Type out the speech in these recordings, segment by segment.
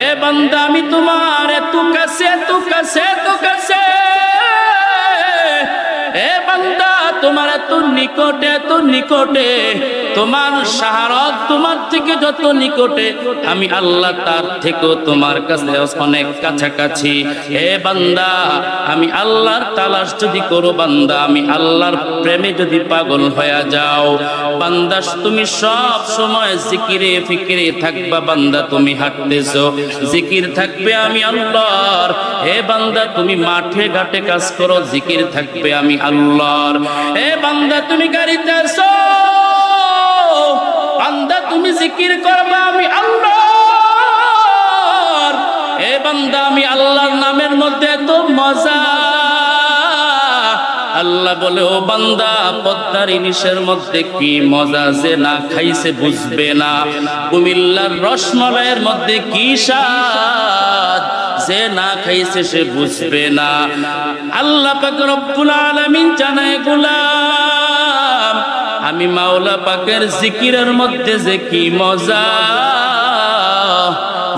এ বান্দা আমি তোমার তু কাছে এ বান্দা তোমার এত নিকটে তোমার শাহরত তোমার থেকে যত নিকটে আমি আল্লাহ তার থেকেও তোমার কাছে অনেক কাছাকাছি। এ বান্দা আমি আল্লাহর তালাশ যদি করো, বান্দা আমি আল্লাহর প্রেমে যদি পাগল হয়ে যাও, বান্দা তুমি সব সময় জিকিরে ফিকিরে থাকবা। বান্দা তুমি হাঁটতেছো, জিকির থাকবে আমি আল্লাহর। হে বান্দা তুমি মাঠে ঘাটে কাজ করো, জিকির থাকবে আমি আল্লাহর। হে বান্দা তুমি গাড়িতে আসো, বান্দা তুমি জিকির করবা আমি আল্লাহর। হে বান্দা আমি আল্লাহর নামের মধ্যে এত মজা। আল্লাহ বলে, ও বান্দা পদ্মার ইলিশের মধ্যে কি মজা, যে না খাইছে বুঝবে না। কুমিল্লার রসমালাইয়ের মধ্যে কি স্বাদ, যে না খাইছে সে বুঝবে না। আল্লাহ পাক রব্বুল আলামিন জানায়, গোলাম আমি মাওলা পাকের জিকিরের মধ্যে যে কি মজা,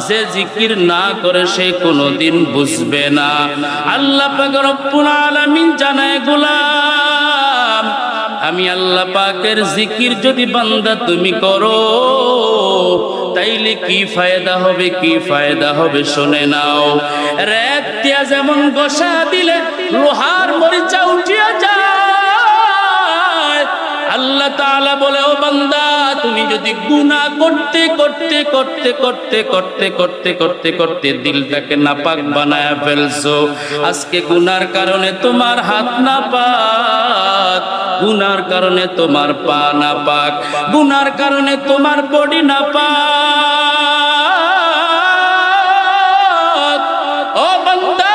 যে জিকির না করে সে কোনোদিন বুঝবে না। আল্লাহ পাক রব্বুল আলামিন জানায়, গোলাম আমি আল্লাহ পাকের জিকির যদি বান্দা তুমি করো, তাইলে কি ফায়দা হবে শুনে নাও। রাত দিয়া যেমন গোসা দিলে লোহার মরিচা উঠিয়া যায়, আল্লাহ তাআলা বলে, ও বান্দা তুমি যদি গুনাহ করতে দিলটাকে নাপাক বানায়া ফেলছো, আজকে গুনার কারণে তোমার হাত নাপাক, গুনার কারণে তোমার পা নাপাক, গুনার কারণে তোমার বডি নাপাক। ও বান্দা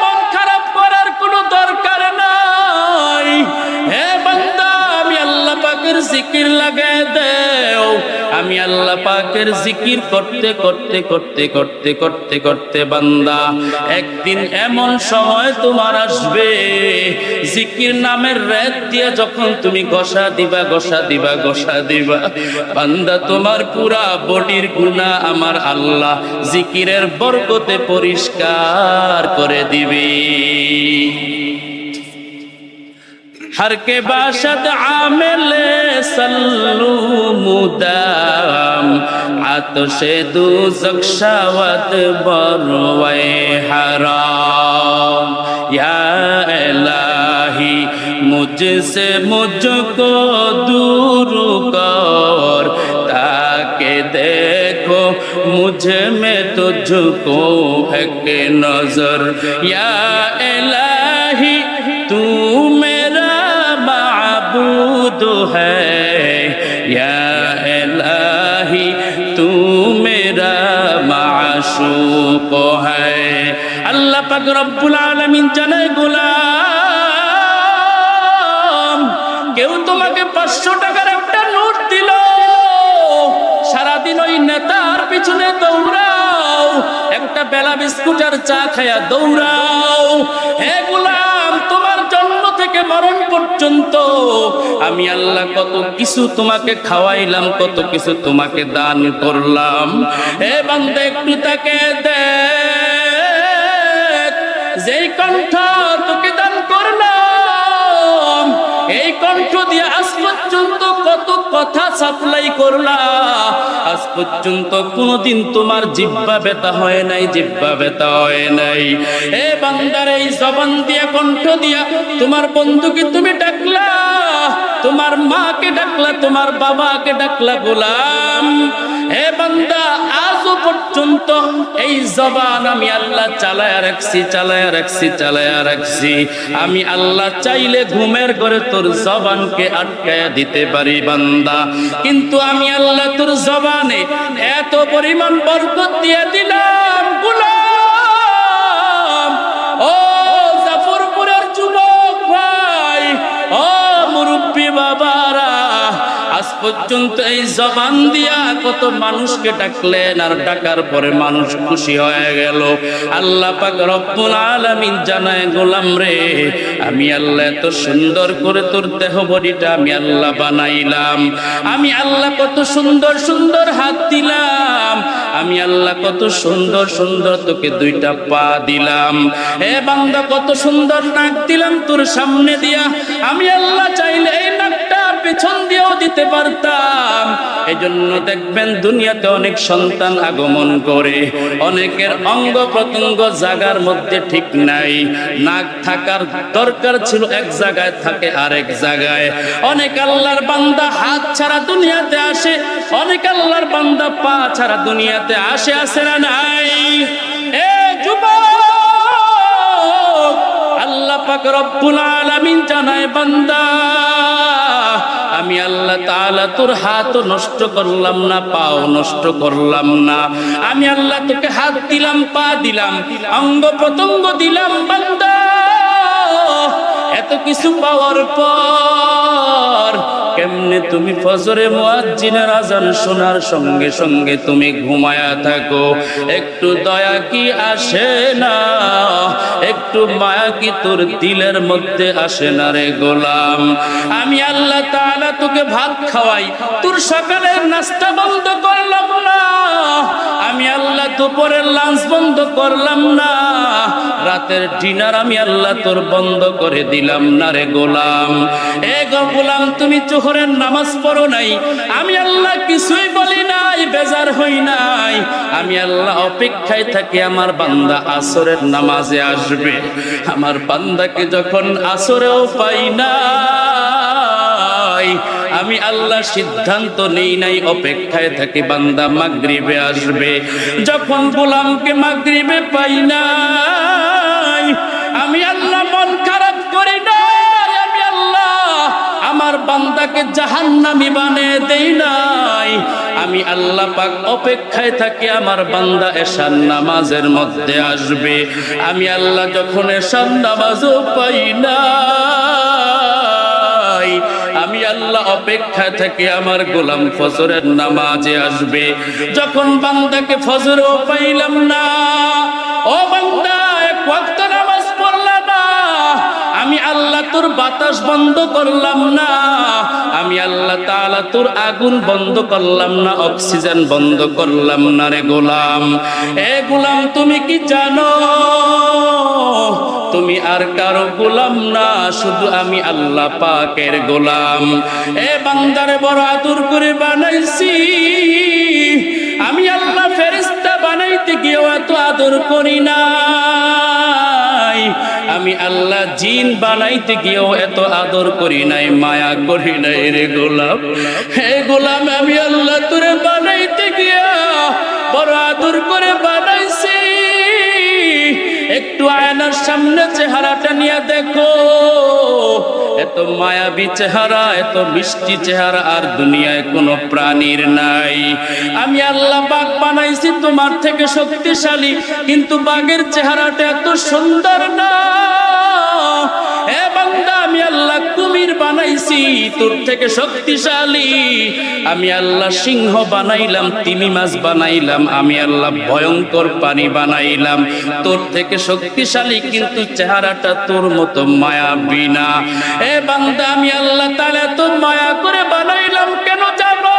মন খারাপ করার কোনো দরকার নাই। হে বান্দা আমি আল্লাহ পাকের জিকির লাগায় দেও। আমি আল্লাহ পাকের জিকির করতে বান্দা একদিন এমন সময় তোমার আসবে, জিকির নামের রাত দিয়ে যখন তুমি ঘষা দিবা বান্দা তোমার পুরা বডির গুনাহ আমার আল্লাহ জিকিরের বরকতে পরিষ্কার করে দিবে। हर के बाशद आमिले सल्लू मुदाम आतशे दूज़ख शावत बरवे हराम। या इलाही मुझसे मुझको दूर कर, ताकि देखो मुझे में तुझको एक नजर। या इलाही तू है, या इलाही तू मेरा माशूक है। अल्लाह पाक रब्बुल आलामीन জানায়, গোলাম কেউ তোমাকে 500 টাকার একটা নোট দিল, সারাদিন ওই নেতার পিছনে দৌড়াও, একটা বেলা বিস্কুট আর চা খায়া দৌড়াও। হে গোলাম তোমার জন্ম থেকে মরণ পর্যন্ত আমি আল্লাহ কত কিছু তোমাকে খাওয়াইলাম, কত কিছু তোমাকে দান করলাম। হে বান্দা একটু তাকে দেখ, যেই কণ্ঠ তোকে দান করলাম, এই কণ্ঠ দিয়ে আজ পর্যন্ত কত কথা সাপ্লাই করলা, আজ পর্যন্ত কোনদিন তোমার জিহ্বা ব্যথা হয় নাই। এ বান্দার এই জবান দিয়া কণ্ঠ দিয়া তোমার বন্ধুকে তুমি ডাকলা, তোমার মাকে ডাকলা, তোমার বাবাকে ডাকলা। গোলাম হে বান্দা আজও পর্যন্ত এই জবান আমি আল্লাহ চালায়া রাখছি। আমি আল্লাহ চাইলে ঘুমের ঘরে তোর জবানকে আটকায়া দিতে পারি বান্দা, কিন্তু আমি আল্লাহ তোর জবানে এত পরিমাণ বরকত দিয়ে দিলাম। গোলাম ও জাফরপুরের যুবক ভাই, ও মুরব্বী বাবারা, আজ পর্যন্ত এই জবান দিয়া কত মানুষকে ডাকলেন, আর ডাকার পরে মানুষ খুশি হয়ে গেল। আল্লাহ পাক রব্বুল আলামিন জানায়, গোলাম রে, আমি আল্লাহ এত সুন্দর করে তোর দেহ বডিটা আমি আল্লাহ বানাইলাম। আমি আল্লাহ কত সুন্দর সুন্দর হাত দিলাম, আমি আল্লাহ কত সুন্দর সুন্দর তোকে দুইটা পা দিলাম। হে বান্দা, কত সুন্দর নাক দিলাম তোর সামনে দিয়া, আমি আল্লাহ চাইলে এই নাকটা পেছন দিয়েও দিতে পারতাম। এজন্য দেখবেন দুনিয়াতে অনেক সন্তান আগমন করে, অনেকের অঙ্গ প্রত্যঙ্গ জায়গার মধ্যে ঠিক নাই। নাক থাকার দরকার ছিল এক জায়গায়, থাকে আরেক জায়গায়। অনেক আল্লাহর বান্দা হাত ছাড়া দুনিয়াতে আসে, অনেক আল্লাহর বান্দা পা ছাড়া দুনিয়াতে আসে, আসে না নাই? এ যুবক, আল্লাহ পাক রব্বুল আলামিন জানায়, বান্দা, আমি আল্লাহ তাআলা তোর হাতও নষ্ট করলাম না, পাও নষ্ট করলাম না। আমি আল্লাহ তোকে হাত দিলাম, পা দিলাম, অঙ্গ প্রত্যঙ্গ দিলাম। বান্দা, এত কিছু পাওয়ার পর কেমনে তুমি ফজরে মুয়াজ্জিনের আজান শোনার সঙ্গে সঙ্গে তুমি ঘুমায়া থাকো? একটু দয়া কি আসে না? একটু মায়া কি তোর দিলের মধ্যে আসে না রে গোলাম? আমি আল্লাহ তাআলা তোকে ভাত খাওয়াই, তোর সকালের নাস্তা বন্ধ করলাম না। আমি আল্লাহ দুপুরের লাঞ্চ বন্ধ করলাম না, রাতের ডিনার আমি আল্লাহ তোর বন্ধ করে দিলাম না রে গোলাম। এ গোলাম, তুমি জোহরের নামাজ পড়ো নাই, আমি আল্লাহ কিছুই বলি নাই, বেজার হই নাই। আমি আল্লাহ অপেক্ষায় থাকি আমার বান্দা আসরের নামাজে আসবে। আমার বান্দাকে যখন আসরেও পাই না, আমি আল্লাহ সিদ্ধান্ত নেই নাই, অপেক্ষায় থাকি বান্দা মাগরিবে আসবে। যখন গোলামকে মাগরিবে পাই নাই, আমি আল্লাহ মন খারাপ করি নাই, আমি আল্লাহ আমার বান্দাকে জাহান্নামী বানিয়ে দেই নাই। আমি আল্লাহ পাক অপেক্ষায় থাকি আমার বান্দা এশার নামাজের মধ্যে আসবে। আমি আল্লাহ যখন এশার নামাজও পাই না, আমি আল্লাহ অপেক্ষায় থাকি আমার গোলাম ফজরের নামাজে আসবে। যখন বান্দাকে ফজরও পাইলাম না, ও বান্দা এক ওয়াক্ত নামাজ পড়লা না, আমি আল্লাহ তোর বাতাস বন্ধ করলাম না, আমি আল্লাহ তাআলা তোর আগুন বন্ধ করলাম না, অক্সিজেন বন্ধ করলাম না রে গোলাম। এ গোলাম, তুমি কি জানো তুমি আর কারো গোলাম না, শুধু আমি আল্লাহ পাকের গোলাম। এ বান্দারে বড় আদর করে বানাইছি, আমি আল্লাহ ফেরেশতা বানাইতে গিয়েও এত আদর করি নাই, আমি আল্লাহ জিন বানাইতে গিয়েও এত আদর করি নাই, মায়া করি নাই রে গোলাম। হে গোলাম, আমি আল্লাহ তোরে বানাইতে গিয়া বড় আদর করে বানাইছি। একটু আয়নার সামনে চেহারাটা নিয়ে দেখো, এত মায়াবী চেহারা, এত মিষ্টি চেহারা আর দুনিয়ায় কোনো প্রাণীর নাই। আমি আল্লাহ বাঘ বানাইছি তোমার থেকে শক্তিশালী, কিন্তু বাঘের চেহারাটা এত সুন্দর না। হে বান্দা, আমি আল্লাহ কুমির বানাইছি তোর থেকে শক্তিশালী। আমি আল্লাহ সিংহ বানাইলাম, তিমি মাছ বানাইলাম, আমি আল্লাহ ভয়ঙ্কর পানি বানাইলাম তোর থেকে শক্তিশালী, কিন্তু চেহারাটা তোর মতো মায়াবী না। এ বান্দা, আমি আল্লাহ তাআলা তো মায়া করে বানাইলাম কেন জানো?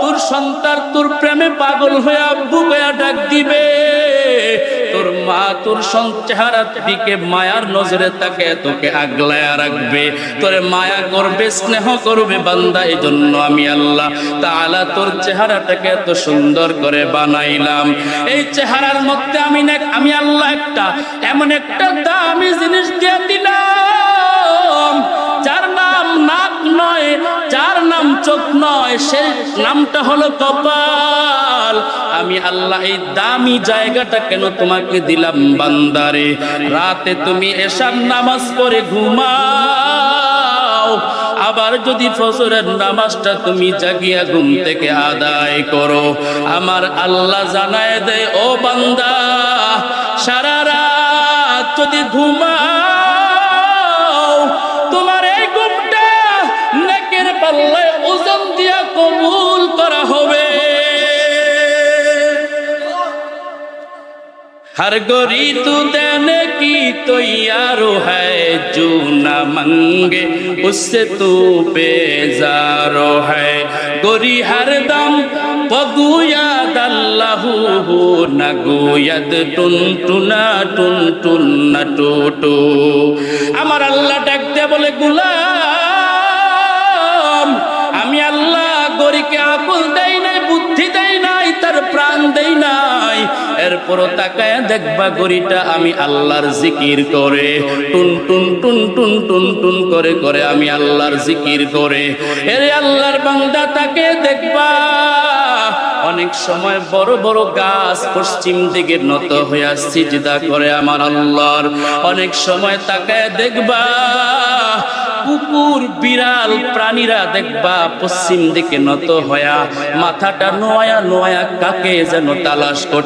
তোর সন্তান তোর প্রেমে পাগল হয়ে আব্বু কইয়া ডাক দিবে, তোর মা তোর চেহারার দিকে মায়ার নজরে তাকে তোকে আগলায়া রাখবে, তোরে মায়া করবে, স্নেহ করবে বান্দা। এই জন্য আমি আল্লাহ তাআলা তোর চেহারাটাকে এত সুন্দর করে বানাইলাম। এই চেহারার মধ্যে আমি আল্লাহ এমন একটা দামি জিনিস দিয়ে দিলাম, যার নাম নাক নয়, যার নাম চোখ নয়, সেই নামটা হলো কপাল। আমি আল্লাহ এই দামি জায়গাটা কেন তোমাকে দিলাম বান্দারে? রাতে তুমি এশার নামাজ পড়ে ঘুমাও, আবার যদি ফজরের নামাজটা তুমি জাগিয়া ঘুম থেকে আদায় করো, আমার আল্লাহ জানায় দেয়, ও বান্দা, সারা রাত যদি ঘুমাও, তোমার এই ঘুমটা নেকের পাল্লায় हर गोरी तू देने की तो यारो है जो न मंगे उससे तू बेजारो है गोरी हर दम पगुयाद अल्लाहू न गुयद टुन टुना टुन टुन न टूटू আমার আল্লাহ ডাকতে বলে গোলাম আমি আল্লাহ গরিকে আকল দেই নাই বুদ্ধি দেই নাই তার প্রাণ দেই নাই এরপরও তাকায় দেখবা গরিটা আমি আল্লাহর জিকির করে টুন টুন টুন টুন টুন টুন করে করে আমি আল্লাহর জিকির করে এরে আল্লাহর বান্দা তাকে দেখবা অনেক সময় বড় বড় গাছ পশ্চিম দিকে নত হয়ে সিজদা করে আমার আল্লাহর অনেক সময় তাকায় দেখবা কুকুর বিড়াল প্রাণীরা দেখবা পশ্চিম দিকে নত হয়া মাথাটা নোয়া নোয়া কাকে যেন তালাশ করছে